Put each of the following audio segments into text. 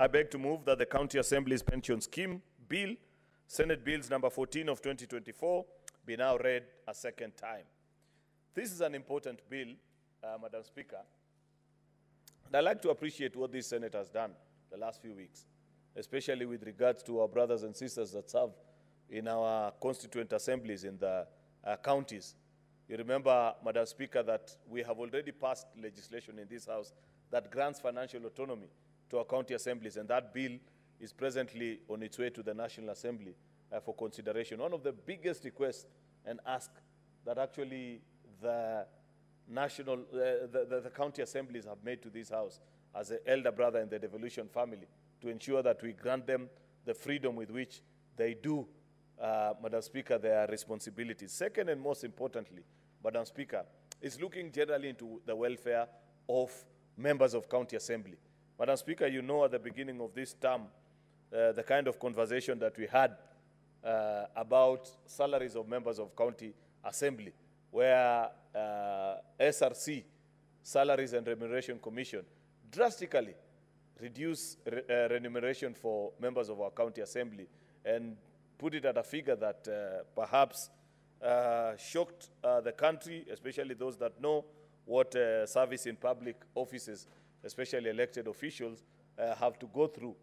I beg to move that the County Assembly's Pension Scheme Bill, Senate Bills number 14 of 2024, be now read a second time. This is an important bill, Madam Speaker, and I'd like to appreciate what this Senate has done the last few weeks, especially with regards to our brothers and sisters that serve in our constituent assemblies in the counties. You remember, Madam Speaker, that we have already passed legislation in this House that grants financial autonomy to our county assemblies, and that bill is presently on its way to the National Assembly for consideration. One of the biggest requests and asks that actually the county assemblies have made to this House as an elder brother in the devolution family, to ensure that we grant them the freedom with which they do, Madam Speaker, their responsibilities. Second, and most importantly, Madam Speaker, is looking generally into the welfare of members of county assembly. Madam Speaker, you know at the beginning of this term, the kind of conversation that we had about salaries of members of county assembly, where SRC, Salaries and Remuneration Commission, drastically reduce remuneration for members of our county assembly and put it at a figure that perhaps shocked the country, especially those that know what service in public offices, especially elected officials, have to go through.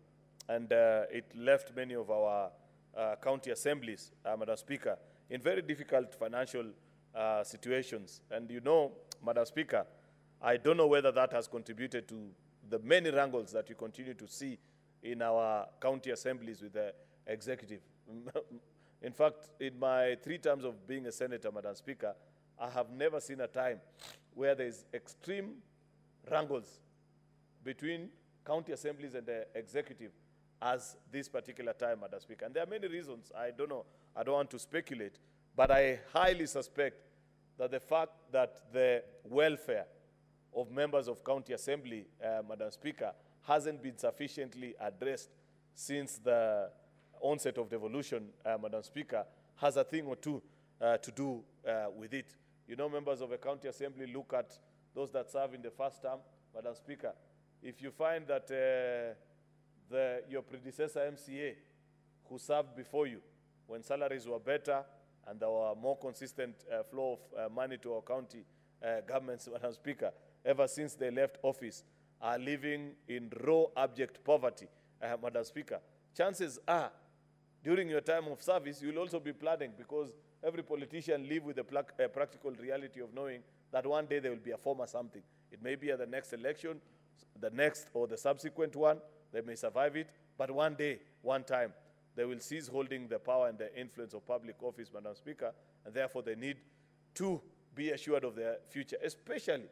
And it left many of our county assemblies, Madam Speaker, in very difficult financial situations. And you know, Madam Speaker, I don't know whether that has contributed to the many wrangles that we continue to see in our county assemblies with the executive. In fact, in my 3 terms of being a senator, Madam Speaker, I have never seen a time where there is extreme wrangles between county assemblies and the executive as this particular time, Madam Speaker. And there are many reasons. I don't know. I don't want to speculate. But I highly suspect that the fact that the welfare of members of county assembly, Madam Speaker, hasn't been sufficiently addressed since the onset of devolution, Madam Speaker, has a thing or two to do with it. You know, members of a county assembly look at those that serve in the first term, Madam Speaker. If you find that your predecessor MCA who served before you, when salaries were better and there were more consistent flow of money to our county governments, Madam Speaker, ever since they left office, are living in raw abject poverty, Madam Speaker, chances are, during your time of service, you'll also be planning, because every politician lives with the practical reality of knowing that one day there will be a former something. It may be at the next election, the next or the subsequent one, they may survive it, but one day, one time, they will cease holding the power and the influence of public office, Madam Speaker, and therefore they need to be assured of their future, especially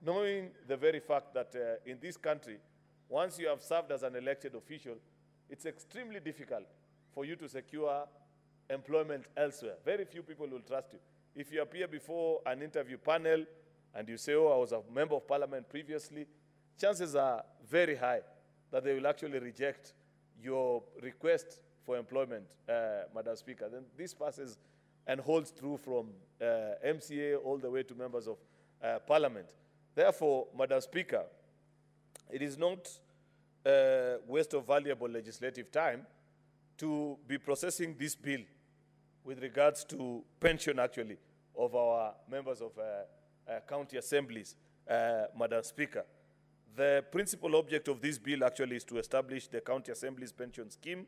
knowing the very fact that in this country, once you have served as an elected official, it's extremely difficult for you to secure employment elsewhere. Very few people will trust you. If you appear before an interview panel and you say, oh, I was a member of parliament previously, chances are very high that they will actually reject your request for employment, Madam Speaker. Then this passes and holds true from MCA all the way to members of parliament. Therefore, Madam Speaker, it is not a waste of valuable legislative time to be processing this bill with regards to pension, actually, of our members of county assemblies, Madam Speaker. The principal object of this bill actually is to establish the county assemblies pension scheme,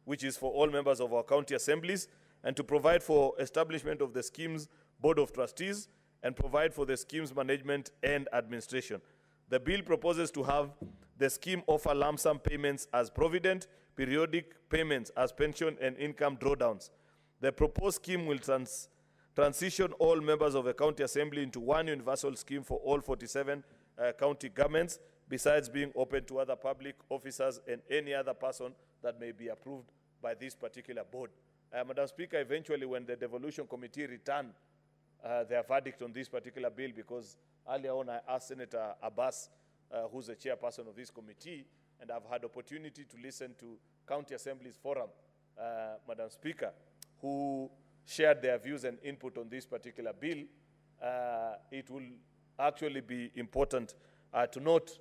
which is for all members of our county assemblies, and to provide for establishment of the scheme's board of trustees and provide for the scheme's management and administration. The bill proposes to have the scheme offer lump sum payments as provident, periodic payments as pension and income drawdowns. The proposed scheme will transition all members of a county assembly into one universal scheme for all 47 county governments, besides being open to other public officers and any other person that may be approved by this particular board. Madam Speaker, eventually when the devolution committee return their verdict on this particular bill, because earlier on I asked Senator Abbas, who's the chairperson of this committee, and I've had opportunity to listen to County Assemblies Forum, Madam Speaker, who shared their views and input on this particular bill. It will actually be important to note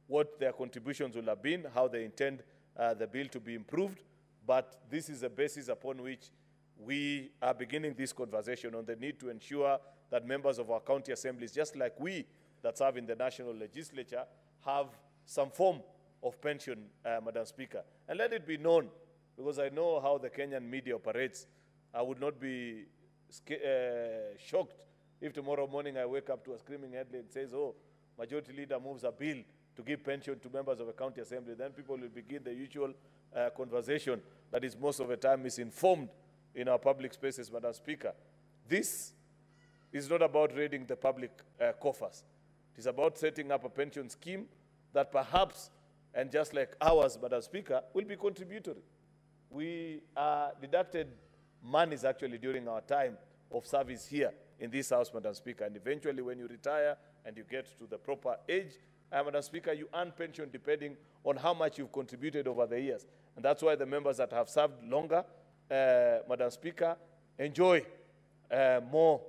what their contributions will have been, how they intend the bill to be improved, but this is a basis upon which we are beginning this conversation on the need to ensure that members of our county assemblies, just like we that serve in the national legislature, have some form of pension, Madam Speaker. And let it be known, because I know how the Kenyan media operates, I would not be shocked if tomorrow morning I wake up to a screaming headline and says, oh, Majority Leader moves a bill to give pension to members of a county assembly. Then people will begin the usual conversation that is most of the time misinformed in our public spaces, Madam Speaker. This is not about raiding the public coffers. It is about setting up a pension scheme that perhaps, and just like ours, Madam Speaker, will be contributory. We deducted monies actually during our time of service here in this house, Madam Speaker, and eventually when you retire and you get to the proper age, Madam Speaker, you earn pension depending on how much you've contributed over the years. And that's why the members that have served longer, Madam Speaker, enjoy more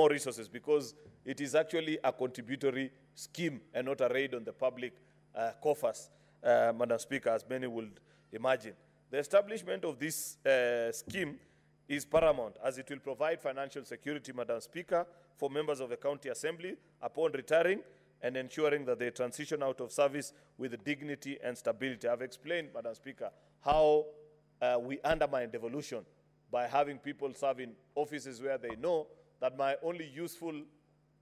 resources, because it is actually a contributory scheme and not a raid on the public coffers, Madam Speaker, as many would imagine. The establishment of this scheme is paramount, as it will provide financial security, Madam Speaker, for members of the county assembly upon retiring, and ensuring that they transition out of service with dignity and stability. I've explained, Madam Speaker, how we undermine devolution by having people serve in offices where they know that my only usefulness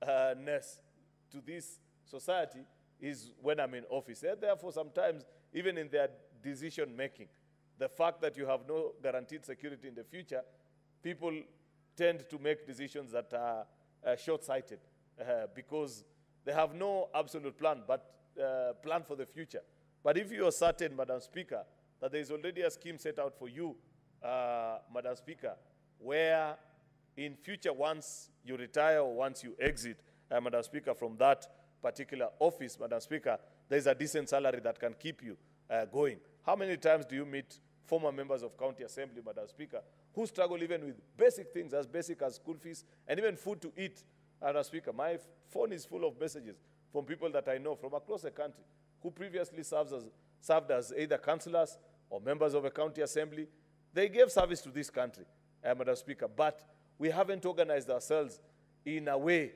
to this society is when I'm in office. And therefore, sometimes, even in their decision-making, the fact that you have no guaranteed security in the future, people tend to make decisions that are short-sighted because they have no absolute plan, but plan for the future. But if you are certain, Madam Speaker, that there is already a scheme set out for you, Madam Speaker, where in future, once you retire or once you exit, Madam Speaker, from that particular office, Madam Speaker, there is a decent salary that can keep you going. How many times do you meet former members of county assembly, Madam Speaker, who struggle even with basic things as basic as school fees and even food to eat, Madam Speaker? My phone is full of messages from people that I know from across the country who previously served as either councillors or members of a county assembly. They gave service to this country, Madam Speaker, but we haven't organized ourselves in a way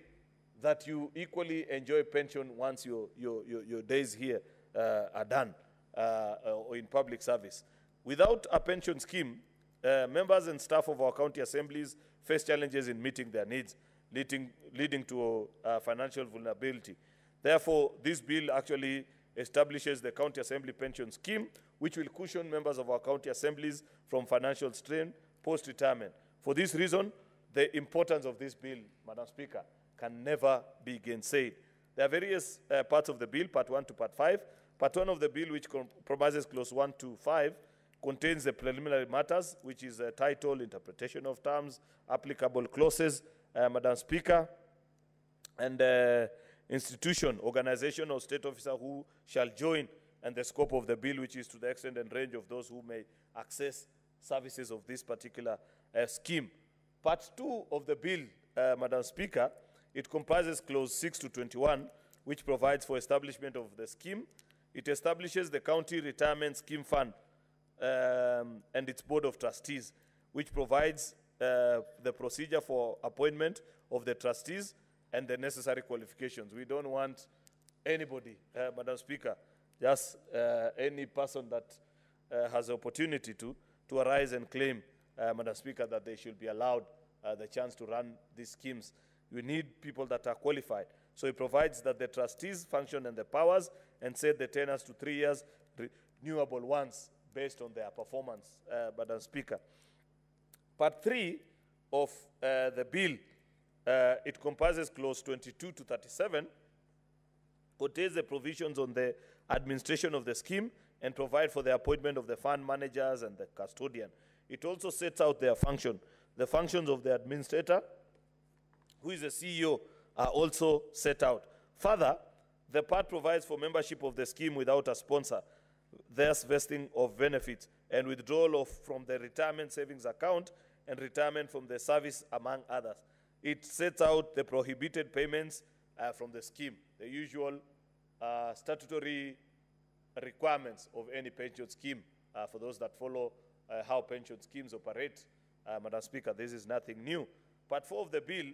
that you equally enjoy pension once your days here are done or in public service. Without a pension scheme, members and staff of our county assemblies face challenges in meeting their needs, leading to financial vulnerability. Therefore, this bill actually establishes the county assembly pension scheme, which will cushion members of our county assemblies from financial strain post-retirement. For this reason, the importance of this bill, Madam Speaker, can never be gainsaid. There are various parts of the bill, Part 1 to Part 5. Part 1 of the bill, which comprises Clause 1 to 5, contains the preliminary matters, which is a title, interpretation of terms, applicable clauses, Madam Speaker, and institution, organization, or state officer who shall join, and the scope of the bill, which is to the extent and range of those who may access services of this particular scheme. Part 2 of the bill, Madam Speaker, it comprises Clause 6 to 21, which provides for establishment of the scheme. It establishes the County Retirement Scheme Fund and its Board of Trustees, which provides the procedure for appointment of the trustees and the necessary qualifications. We don't want anybody, Madam Speaker, just any person that has the opportunity to arise and claim, Madam Speaker, that they should be allowed the chance to run these schemes. We need people that are qualified. So it provides that the trustees function and the powers and set the tenures to 3 years, renewable once, based on their performance, Madam Speaker. Part 3 of the bill, it comprises Clause 22 to 37, contains the provisions on the administration of the scheme and provide for the appointment of the fund managers and the custodian. It also sets out their function. The functions of the administrator, who is the CEO, are also set out. Further, the part provides for membership of the scheme without a sponsor, thus vesting of benefits and withdrawal from the retirement savings account and retirement from the service, among others. It sets out the prohibited payments from the scheme. the usual statutory requirements of any pension scheme for those that follow how pension schemes operate. Madam Speaker, this is nothing new. Part 4 of the bill,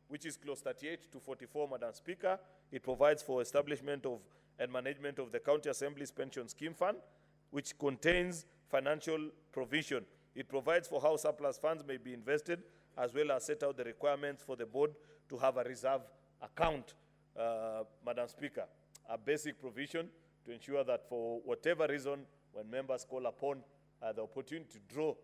which is clause 38 to 44, Madam Speaker, it provides for establishment of and management of the County Assembly's Pension Scheme Fund, which contains financial provision. It provides for how surplus funds may be invested, as well as set out the requirements for the board to have a reserve account, Madam Speaker. A basic provision to ensure that for whatever reason, when members call upon the opportunity to draw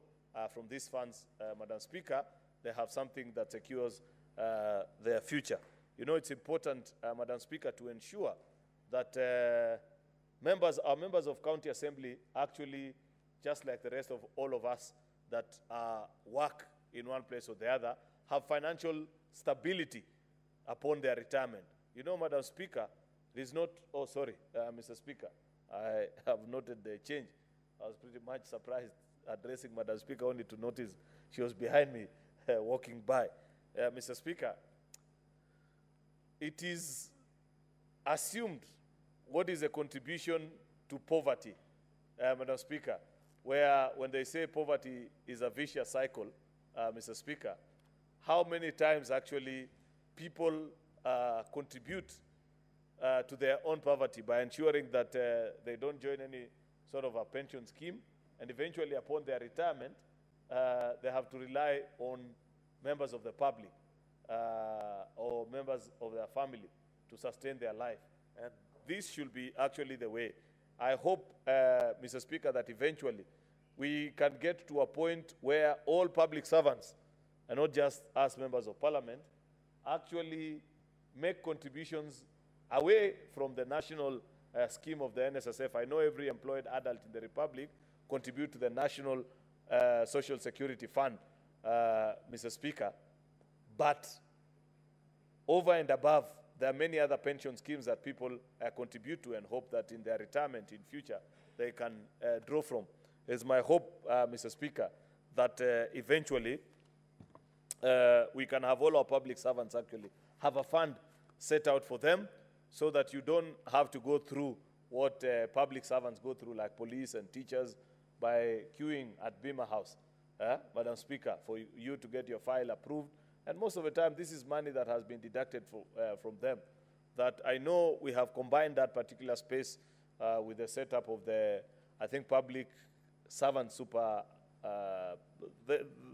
from these funds, Madam Speaker, they have something that secures their future. You know, it's important, Madam Speaker, to ensure that our members of County Assembly actually, just like the rest of all of us that work in one place or the other, have financial stability upon their retirement. You know, Madam Speaker, it is not, oh, sorry, Mr. Speaker, I have noted the change. I was pretty much surprised addressing Madam Speaker only to notice she was behind me walking by. Mr. Speaker, it is assumed what is a contribution to poverty, Madam Speaker, where when they say poverty is a vicious cycle, Mr. Speaker, how many times actually people contribute to their own poverty by ensuring that they don't join any sort of a pension scheme, and eventually upon their retirement, they have to rely on members of the public or members of their family to sustain their life. And this should be actually the way. I hope, Mr. Speaker, that eventually we can get to a point where all public servants, and not just us members of parliament, actually make contributions away from the national scheme of the NSSF. I know every employed adult in the Republic contribute to the National Social Security Fund, Mr. Speaker, but over and above, there are many other pension schemes that people contribute to and hope that in their retirement in future they can draw from. It's my hope, Mr. Speaker, that eventually we can have all our public servants actually have a fund set out for them so that you don't have to go through what public servants go through, like police and teachers, by queuing at Bima House, Madam Speaker, for you to get your file approved. And most of the time, this is money that has been deducted from them. That I know we have combined that particular space with the setup of the, I think, public servant super,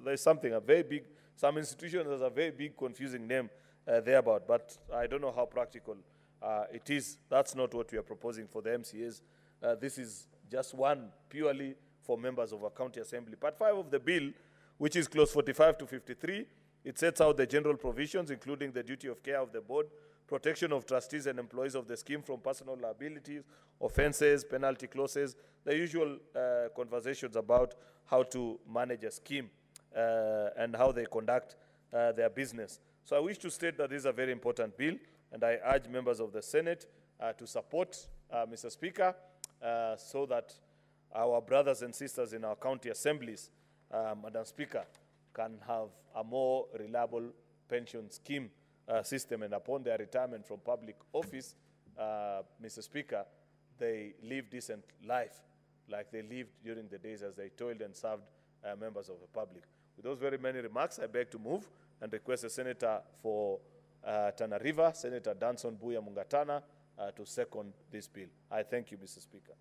there's something, a very big, some institution has a very big confusing name thereabout, but I don't know how practical it is. That's not what we are proposing for the MCAs. This is just one purely for members of our county assembly. Part 5 of the bill, which is clause 45 to 53, it sets out the general provisions, including the duty of care of the board, protection of trustees and employees of the scheme from personal liabilities, offenses, penalty clauses, the usual conversations about how to manage a scheme and how they conduct their business. So I wish to state that this is a very important bill, and I urge members of the Senate to support, Mr. Speaker, so that our brothers and sisters in our county assemblies, Madam Speaker, can have a more reliable pension scheme system, and upon their retirement from public office, Mr. Speaker, they live decent life like they lived during the days as they toiled and served members of the public. With those very many remarks, I beg to move and request the Senator for Tana River, Senator Danson Buya Mungatana, to second this bill. I thank you, Mr. Speaker.